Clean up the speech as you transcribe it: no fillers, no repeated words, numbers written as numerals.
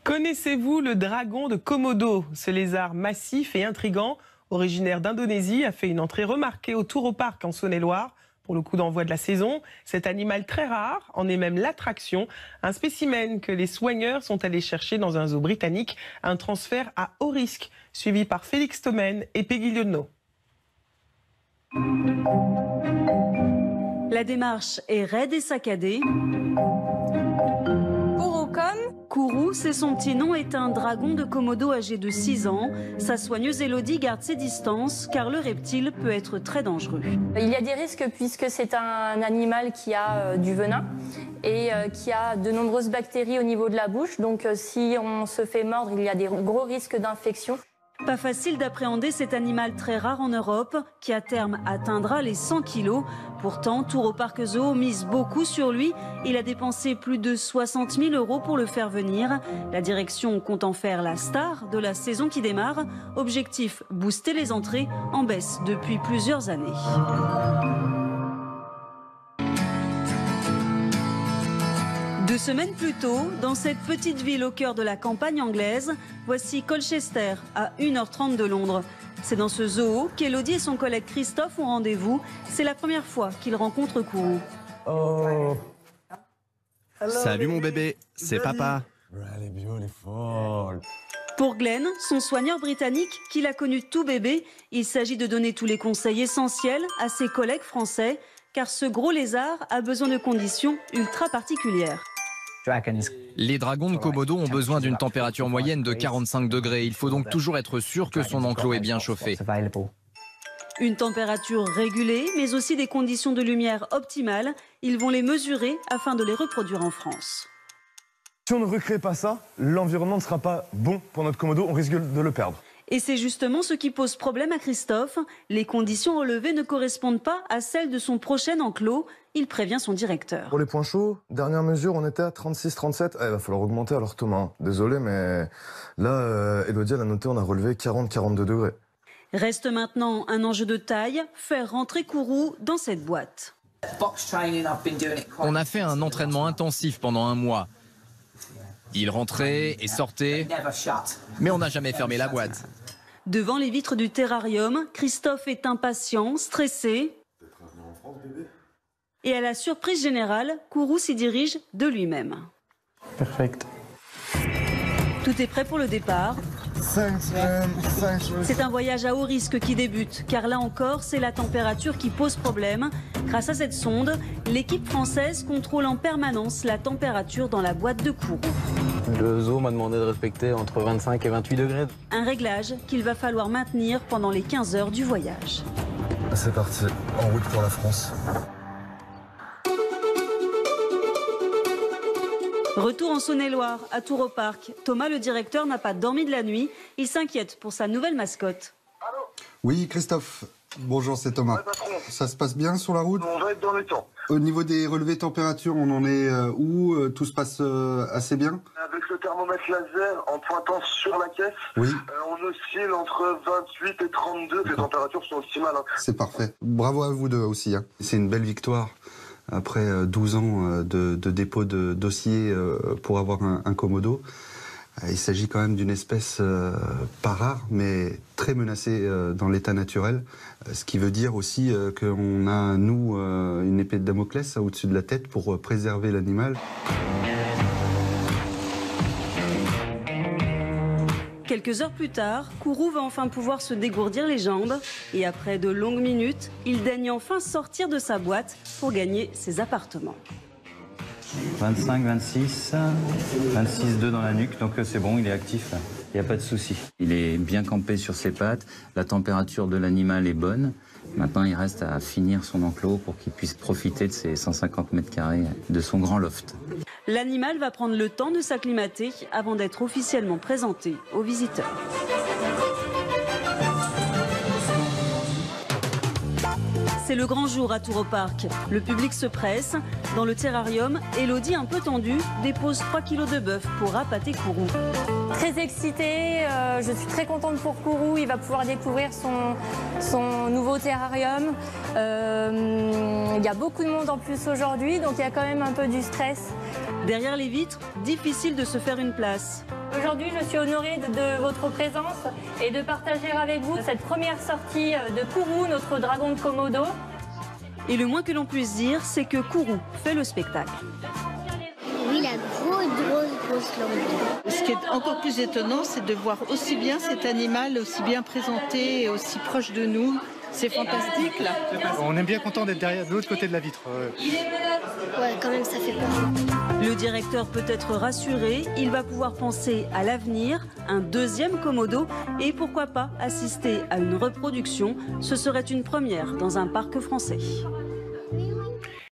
Connaissez-vous le dragon de Komodo? Ce lézard massif et intrigant, originaire d'Indonésie, a fait une entrée remarquée au Touroparc en Saône-et-Loire pour le coup d'envoi de la saison. Cet animal très rare en est même l'attraction. Un spécimen que les soigneurs sont allés chercher dans un zoo britannique. Un transfert à haut risque, suivi par Félix Thomen et Peggy Lionneau. La démarche est raide et saccadée. Kourou, c'est son petit nom, est un dragon de Komodo âgé de 6 ans. Sa soigneuse Elodie garde ses distances car le reptile peut être très dangereux. Il y a des risques puisque c'est un animal qui a du venin et qui a de nombreuses bactéries au niveau de la bouche. Donc si on se fait mordre, il y a des gros risques d'infection. Pas facile d'appréhender cet animal très rare en Europe qui à terme atteindra les 100 kilos. Pourtant, Touroparc Zoo mise beaucoup sur lui. Il a dépensé plus de 60 000 € pour le faire venir. La direction compte en faire la star de la saison qui démarre. Objectif, booster les entrées en baisse depuis plusieurs années. Deux semaines plus tôt, dans cette petite ville au cœur de la campagne anglaise, voici Colchester, à 1h30 de Londres. C'est dans ce zoo qu'Elodie et son collègue Christophe ont rendez-vous. C'est la première fois qu'ils rencontrent Kourou. Oh. Salut mon bébé, c'est papa. Pour Glenn, son soigneur britannique, qui l'a connu tout bébé, il s'agit de donner tous les conseils essentiels à ses collègues français, car ce gros lézard a besoin de conditions ultra particulières. Les dragons de Komodo ont besoin d'une température moyenne de 45 degrés. Il faut donc toujours être sûr que son enclos est bien chauffé. Une température régulée, mais aussi des conditions de lumière optimales. Ils vont les mesurer afin de les reproduire en France. Si on ne recrée pas ça, l'environnement ne sera pas bon pour notre Komodo, on risque de le perdre. Et c'est justement ce qui pose problème à Christophe. Les conditions relevées ne correspondent pas à celles de son prochain enclos. Il prévient son directeur. Pour les points chauds, dernière mesure, on était à 36-37. Il va falloir augmenter alors Thomas. Désolé, mais là, Elodie, elle a noté, on a relevé 40-42 degrés. Reste maintenant un enjeu de taille, faire rentrer Kourou dans cette boîte. On a fait un entraînement intensif pendant un mois. Il rentrait et sortait, mais on n'a jamais fermé la boîte. Devant les vitres du terrarium, Christophe est impatient, stressé. Et à la surprise générale, Kourou s'y dirige de lui-même. Perfect. Tout est prêt pour le départ. 5 semaines. C'est un voyage à haut risque qui débute, car là encore, c'est la température qui pose problème. Grâce à cette sonde, l'équipe française contrôle en permanence la température dans la boîte de Kourou. Le zoo m'a demandé de respecter entre 25 et 28 degrés. Un réglage qu'il va falloir maintenir pendant les 15 heures du voyage. C'est parti, en route pour la France. Retour en Saône-et-Loire, à Touroparc. Thomas, le directeur, n'a pas dormi de la nuit. Il s'inquiète pour sa nouvelle mascotte. Oui, Christophe. Bonjour, c'est Thomas. Ça se passe bien sur la route? On va être dans les temps. Au niveau des relevés température, on en est où? Tout se passe assez bien? Avec le thermomètre laser en pointant sur la caisse, oui. On oscille entre 28 et 32. Les températures sont optimales. C'est parfait. Bravo à vous deux aussi. C'est une belle victoire. Après 12 ans de dépôt de dossier pour avoir un Komodo. Il s'agit quand même d'une espèce pas rare, mais très menacée dans l'état naturel. Ce qui veut dire aussi qu'on a, nous, une épée de Damoclès au-dessus de la tête pour préserver l'animal. Quelques heures plus tard, Kourou va enfin pouvoir se dégourdir les jambes. Et après de longues minutes, il daigne enfin sortir de sa boîte pour gagner ses appartements. 25, 26, 26,2 dans la nuque, donc c'est bon, il est actif, il n'y a pas de souci. Il est bien campé sur ses pattes, la température de l'animal est bonne. Maintenant, il reste à finir son enclos pour qu'il puisse profiter de ses 150 mètres carrés de son grand loft. L'animal va prendre le temps de s'acclimater avant d'être officiellement présenté aux visiteurs. C'est le grand jour à Touroparc. Le public se presse. Dans le terrarium, Elodie, un peu tendue, dépose 3 kilos de bœuf pour appâter Kourou. Très excitée, je suis très contente pour Kourou. Il va pouvoir découvrir son nouveau terrarium. Il y a beaucoup de monde en plus aujourd'hui, donc il y a quand même un peu du stress. Derrière les vitres, difficile de se faire une place. Aujourd'hui, je suis honorée de votre présence et de partager avec vous cette première sortie de Kourou, notre dragon de Komodo. Et le moins que l'on puisse dire, c'est que Kourou fait le spectacle. Oui, la grosse langue. Ce qui est encore plus étonnant, c'est de voir aussi bien cet animal, aussi bien présenté et aussi proche de nous. C'est fantastique là. On est bien content d'être derrière, de l'autre côté de la vitre. Ouais, quand même, ça fait peur. Le directeur peut être rassuré, il va pouvoir penser à l'avenir, un deuxième Komodo et pourquoi pas assister à une reproduction. Ce serait une première dans un parc français.